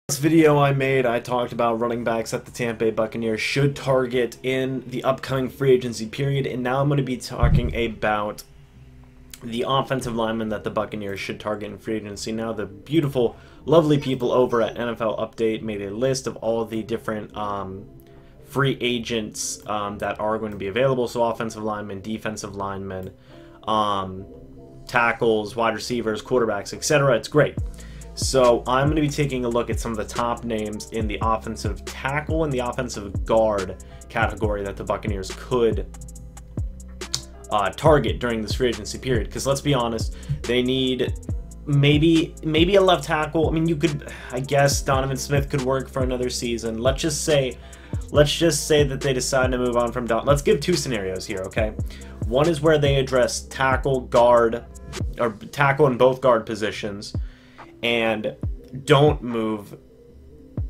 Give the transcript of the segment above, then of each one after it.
This video I made, I talked about running backs that the Tampa Bay Buccaneers should target in the upcoming free agency period, and now I'm going to be talking about the offensive linemen that the Buccaneers should target in free agency. Now, the beautiful, lovely people over at NFL Update made a list of all of the different free agents that are going to be available. So offensive linemen, defensive linemen, tackles, wide receivers, quarterbacks, etc. It's great. So I'm going to be taking a look at some of the top names in the offensive tackle and the offensive guard category that the Buccaneers could target during this free agency period. Because let's be honest, they need maybe a left tackle. I mean, you could, I guess Donovan Smith could work for another season. Let's just say that they decide to move on from Let's give two scenarios here, okay? One is where they address tackle, guard, or tackle in both guard positions, and don't move.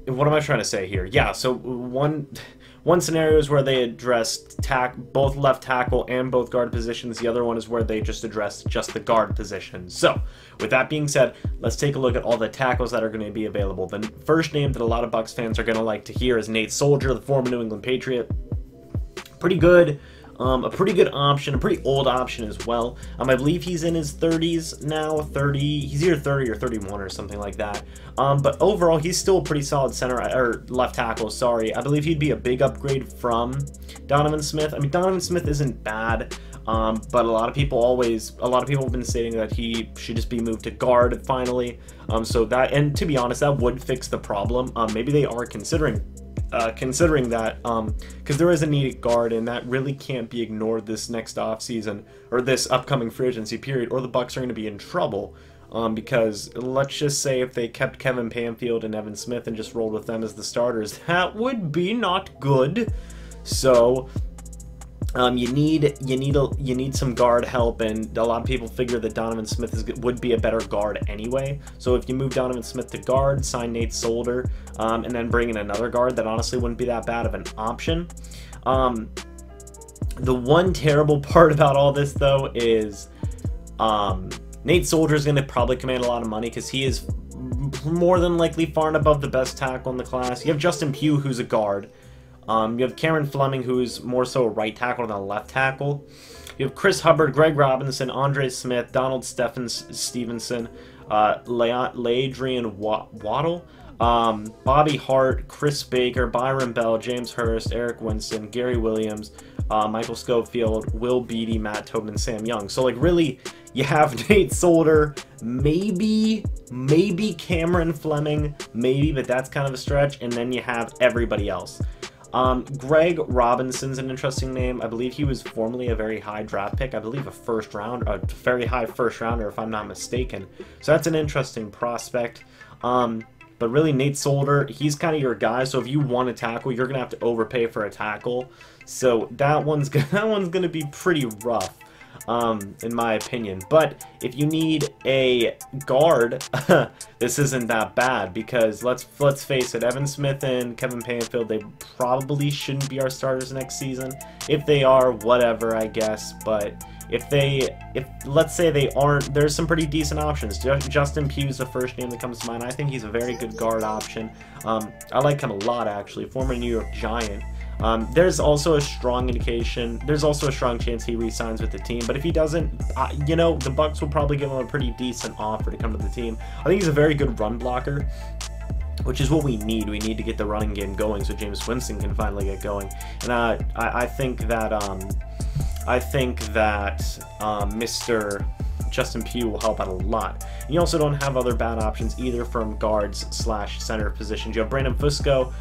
What am I trying to say here? Yeah, so one scenario is where they address both left tackle and both guard positions. The other one is where they just address just the guard position. So with that being said, let's take a look at all the tackles that are going to be available. The first name that a lot of Bucs fans are going to like to hear is Nate Soldier, the former New England Patriot. Pretty good. A pretty good option, a pretty old option as well. I believe he's in his 30s now, he's either 30 or 31 or something like that. But overall, he's still a pretty solid center, or left tackle, sorry. I believe he'd be a big upgrade from Donovan Smith. I mean, Donovan Smith isn't bad, but a lot of people have been stating that he should just be moved to guard finally. So that, and to be honest, that would fix the problem. Maybe they are considering that, because there is a needed guard, and that really can't be ignored this next offseason, or this upcoming free agency period, or the Bucs are going to be in trouble. Because let's just say if they kept Kevin Panfield and Evan Smith and just rolled with them as the starters, that would be not good. So you need some guard help, and a lot of people figure that Donovan Smith would be a better guard anyway. So if you move Donovan Smith to guard, sign Nate Solder, and then bring in another guard, that honestly wouldn't be that bad of an option. The one terrible part about all this, though, is Nate Solder is going to probably command a lot of money because he is more than likely far and above the best tackle in the class. You have Justin Pugh, who's a guard. You have Cameron Fleming, who's more so a right tackle than a left tackle. You have Chris Hubbard, Greg Robinson, Andre Smith, Donald Stevenson, Ladrian Waddle, Bobby Hart, Chris Baker, Byron Bell, James Hurst, Eric Winston, Gary Williams, Michael Schofield, Will Beatty, Matt Tobin, and Sam Young. So, like, really, you have Nate Solder, maybe Cameron Fleming, maybe, but that's kind of a stretch, and then you have everybody else. Greg Robinson's an interesting name. I believe he was formerly a very high draft pick. I believe a very high first rounder, if I'm not mistaken. So that's an interesting prospect. But really, Nate Solder, he's kind of your guy. So if you want a tackle, you're gonna have to overpay for a tackle. So that one's gonna be pretty rough, in my opinion. But if you need a guard, this isn't that bad, because let's face it, Evan Smith and Kevin Panfield, they probably shouldn't be our starters next season. If they are, whatever, I guess. But if let's say they aren't, there's some pretty decent options. Justin Pugh's the first name that comes to mind. I think he's a very good guard option. I like him a lot, actually. Former New York Giant. There's also a strong chance he re-signs with the team, but if he doesn't, you know, the Bucs will probably give him a pretty decent offer to come to the team. I think he's a very good run blocker, which is what we need. We need to get the running game going so James Winston can finally get going. And I think that Mr. Justin Pugh will help out a lot. And you also don't have other bad options either from guards/center positions. You have Brandon Fusco.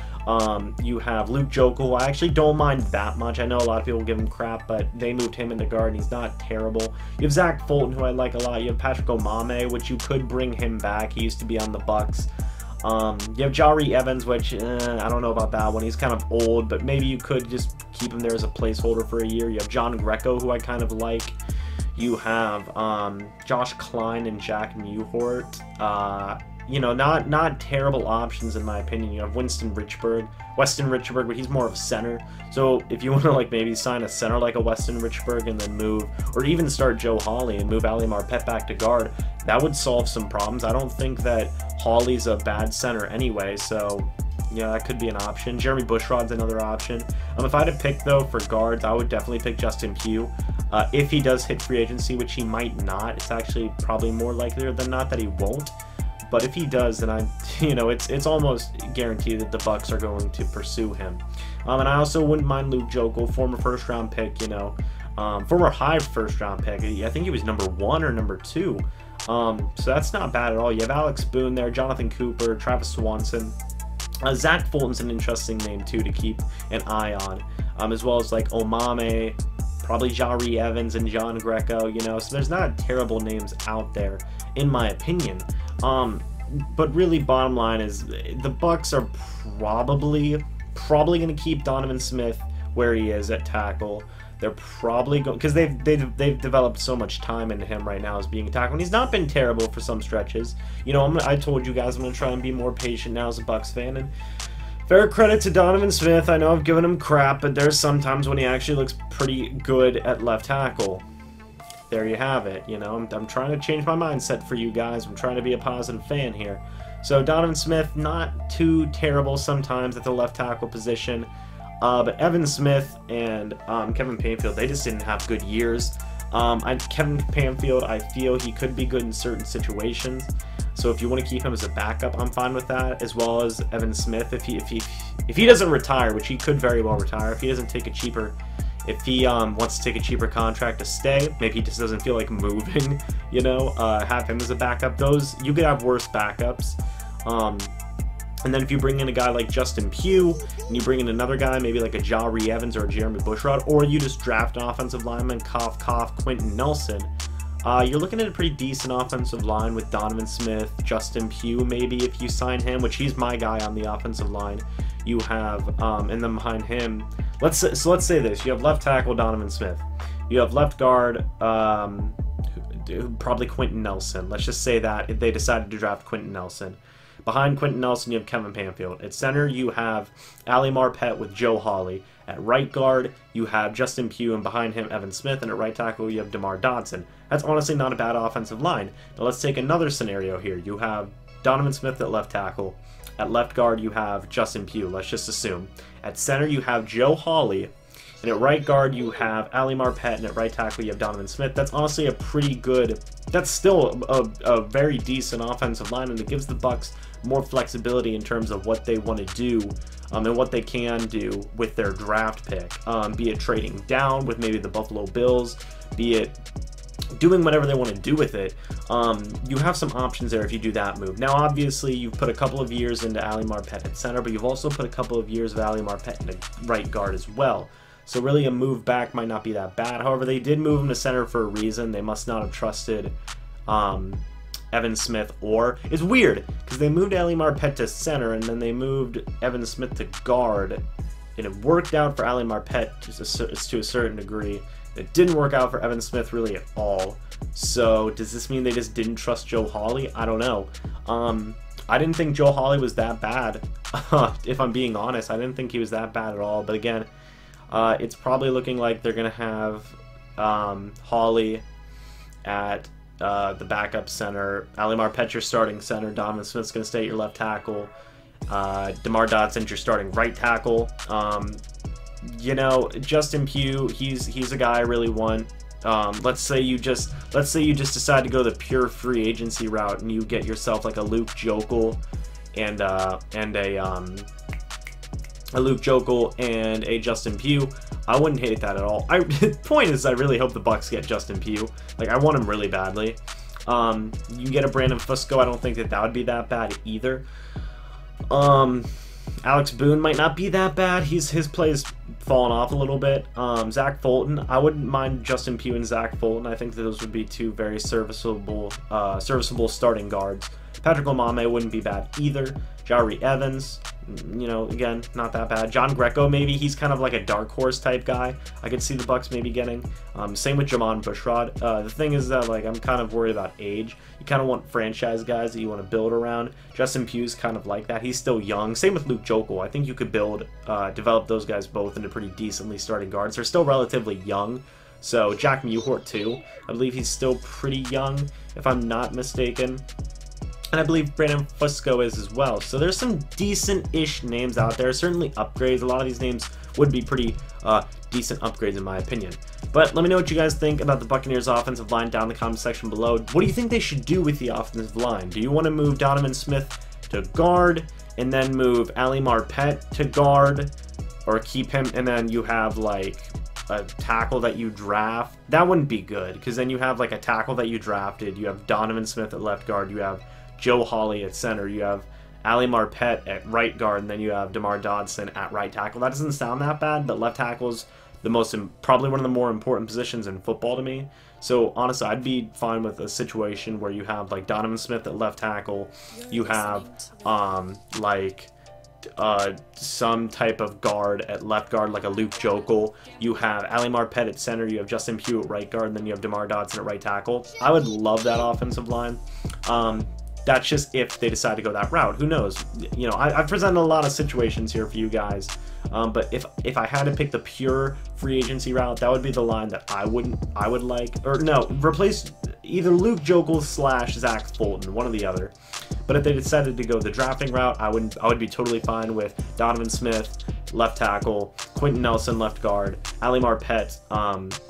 You have Luke Jokel, who I actually don't mind that much. I know a lot of people give him crap, but they moved him into guard, and he's not terrible. You have Zach Fulton, who I like a lot. You have Patrick Omame, which you could bring him back. He used to be on the Bucs. You have Jari Evans, which I don't know about that one. He's kind of old, but maybe you could just keep him there as a placeholder for a year. You have John Greco, who I kind of like. You have Josh Klein and Jack Mewhort. you know, not terrible options in my opinion. You have Weston Richburg, but he's more of a center. So if you want to like maybe sign a center like a Weston Richburg and then move, or even start Joe Hawley and move Ali Marpet back to guard, that would solve some problems. I don't think that Hawley's a bad center anyway, so yeah, that could be an option. Jeremy Bushrod's another option. If I had to pick though for guards, I would definitely pick Justin Pugh. If he does hit free agency, which he might not, it's actually probably more likely than not that he won't. But if he does, then it's almost guaranteed that the Bucks are going to pursue him. And I also wouldn't mind Luke Jokel, former first-round pick, former high first-round pick. I think he was number 1 or number 2. So that's not bad at all. You have Alex Boone there, Jonathan Cooper, Travis Swanson. Zach Fulton's an interesting name too to keep an eye on, as well as like Omame, probably Jari Evans and John Greco, so there's not terrible names out there in my opinion. But really bottom line is the Bucks are probably going to keep Donovan Smith where he is at tackle. They're probably going, because they've developed so much time into him right now as being a tackle, and he's not been terrible for some stretches. I told you guys I'm gonna try and be more patient now as a Bucks fan, and fair credit to Donovan Smith. I know I've given him crap, but there's sometimes when he actually looks pretty good at left tackle. There you have it. I'm trying to change my mindset for you guys. I'm trying to be a positive fan here. So Donovan Smith, not too terrible sometimes at the left tackle position. But Evan Smith and Kevin Panfield, they just didn't have good years. Kevin Panfield, I feel he could be good in certain situations. So if you want to keep him as a backup, I'm fine with that. As well as Evan Smith, if he doesn't retire, which he could very well retire, if he doesn't take a cheaper, if he wants to take a cheaper contract to stay, maybe he just doesn't feel like moving. Have him as a backup. Those you could have worse backups. And then if you bring in a guy like Justin Pugh, and you bring in another guy, maybe like a Jari Evans or a Jeremy Bushrod, or you just draft an offensive lineman, Quentin Nelson, you're looking at a pretty decent offensive line with Donovan Smith, Justin Pugh, maybe if you sign him, which he's my guy on the offensive line. You have, and then behind him, let's say this, you have left tackle Donovan Smith, you have left guard, probably Quentin Nelson. Let's just say that if they decided to draft Quentin Nelson. Behind Quentin Nelson, you have Kevin Panfield. At center, you have Ali Marpet with Joe Hawley. At right guard, you have Justin Pugh, and behind him, Evan Smith. And at right tackle, you have DeMar Dodson. That's honestly not a bad offensive line. Now let's take another scenario here. You have Donovan Smith at left tackle. At left guard, you have Justin Pugh. Let's just assume. At center, you have Joe Hawley. And at right guard, you have Ali Marpet, and at right tackle, you have Donovan Smith. That's honestly a pretty good, that's still a very decent offensive line, and it gives the Bucks more flexibility in terms of what they want to do and what they can do with their draft pick, be it trading down with maybe the Buffalo Bills, be it doing whatever they want to do with it. You have some options there if you do that move. Now, obviously, you've put a couple of years into Ali Marpet at center, but you've also put a couple of years of Ali Marpet into right guard as well. So really a move back might not be that bad. However, they did move him to center for a reason. They must not have trusted Evan Smith, or it's weird because they moved Ali Marpet to center and then they moved Evan Smith to guard, and it worked out for Ali Marpet to a certain degree. It didn't work out for Evan Smith really at all. So does this mean they just didn't trust Joe Hawley? I don't know. I didn't think Joe Hawley was that bad. If I'm being honest, I didn't think he was that bad at all. But again, it's probably looking like they're gonna have Hawley at the backup center, Ali Marpet your starting center, Donovan Smith's going to stay at your left tackle, DeMar Dodson's your starting right tackle. Justin Pugh, he's a guy I really want. Let's say you just decide to go the pure free agency route and you get yourself like a Luke Jokel and a Justin Pugh. I wouldn't hate that at all. Point is, I really hope the Bucks get Justin Pugh. Like, I want him really badly. You can get a Brandon Fusco. I don't think that would be that bad either. Alex Boone might not be that bad. His play's fallen off a little bit. Zach Fulton. I wouldn't mind Justin Pugh and Zach Fulton. I think that those would be two very serviceable starting guards. Patrick Omame wouldn't be bad either. Jari Evans, you know, again, not that bad. John Greco, maybe he's kind of like a dark horse type guy. I could see the Bucs maybe getting. Same with Jamon Bushrod. The thing is that, like, I'm kind of worried about age. You kind of want franchise guys that you want to build around. Justin Pugh's kind of like that. He's still young. Same with Luke Jokel. I think you could develop those guys both into pretty decently starting guards. They're still relatively young. So Jack Mewhort too. I believe he's still pretty young, if I'm not mistaken. And I believe Brandon Fusco is as well. So there's some decent-ish names out there. Certainly upgrades. A lot of these names would be pretty decent upgrades in my opinion. But let me know what you guys think about the Buccaneers offensive line down in the comment section below. What do you think they should do with the offensive line? Do you want to move Donovan Smith to guard and then move Ali Marpet to guard, or keep him and then you have like a tackle that you draft? That wouldn't be good, because then you have like a tackle that you drafted, you have Donovan Smith at left guard, you have Joe Hawley at center, you have Ali Marpet at right guard, and then you have DeMar Dodson at right tackle. That doesn't sound that bad, but left tackle is probably one of the more important positions in football to me. So honestly, I'd be fine with a situation where you have like Donovan Smith at left tackle, you have some type of guard at left guard, like a Luke Jokel. You have Ali Marpet at center, you have Justin Pugh at right guard, and then you have DeMar Dodson at right tackle. I would love that offensive line. That's just if they decide to go that route. Who knows? You know, I've presented a lot of situations here for you guys. But if I had to pick the pure free agency route, that would be the line that I would like. Or no, replace either Luke Jokel / Zach Fulton, one or the other. But if they decided to go the drafting route, I would be totally fine with Donovan Smith left tackle, Quentin Nelson left guard, Ali Marpet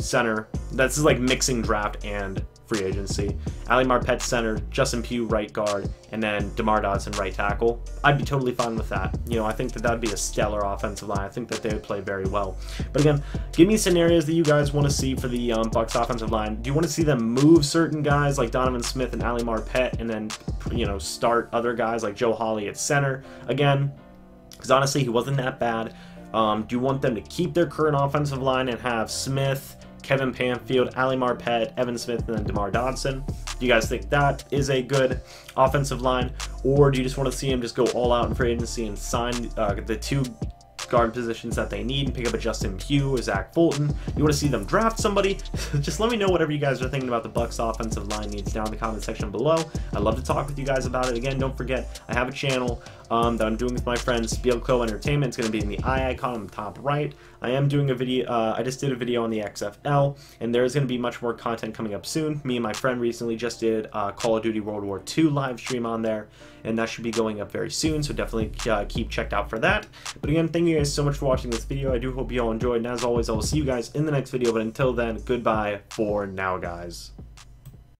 center. This is like mixing draft and free agency. Ali Marpet center, Justin Pugh right guard, and then DeMar Dodson right tackle. I'd be totally fine with that. You know, I think that would be a stellar offensive line. I think that they would play very well. But again, give me scenarios that you guys want to see for the Bucs offensive line. Do you want to see them move certain guys like Donovan Smith and Ali Marpet, and then, you know, start other guys like Joe Hawley at center again? Because honestly, he wasn't that bad. Do you want them to keep their current offensive line and have Smith, Kevin Panfield, Ali Marpet, Evan Smith, and then DeMar Dodson? Do you guys think that is a good offensive line? Or do you just want to see him just go all out in free agency and sign the two guard positions that they need and pick up a Justin Pugh or Zach Fulton? You want to see them draft somebody? Just let me know whatever you guys are thinking about the Bucs offensive line needs down in the comment section below. I'd love to talk with you guys about it. Again, don't forget, I have a channel that I'm doing with my friends Spielco Entertainment. It's going to be in the eye icon on the top right. I am doing a video, I just did a video on the XFL, and there's going to be much more content coming up soon. Me and my friend recently just did Call of Duty World War II live stream on there, and that should be going up very soon, so definitely keep checked out for that. But again, thank you guys so much for watching this video. I do hope you all enjoyed, and as always, I will see you guys in the next video, but until then, goodbye for now, guys.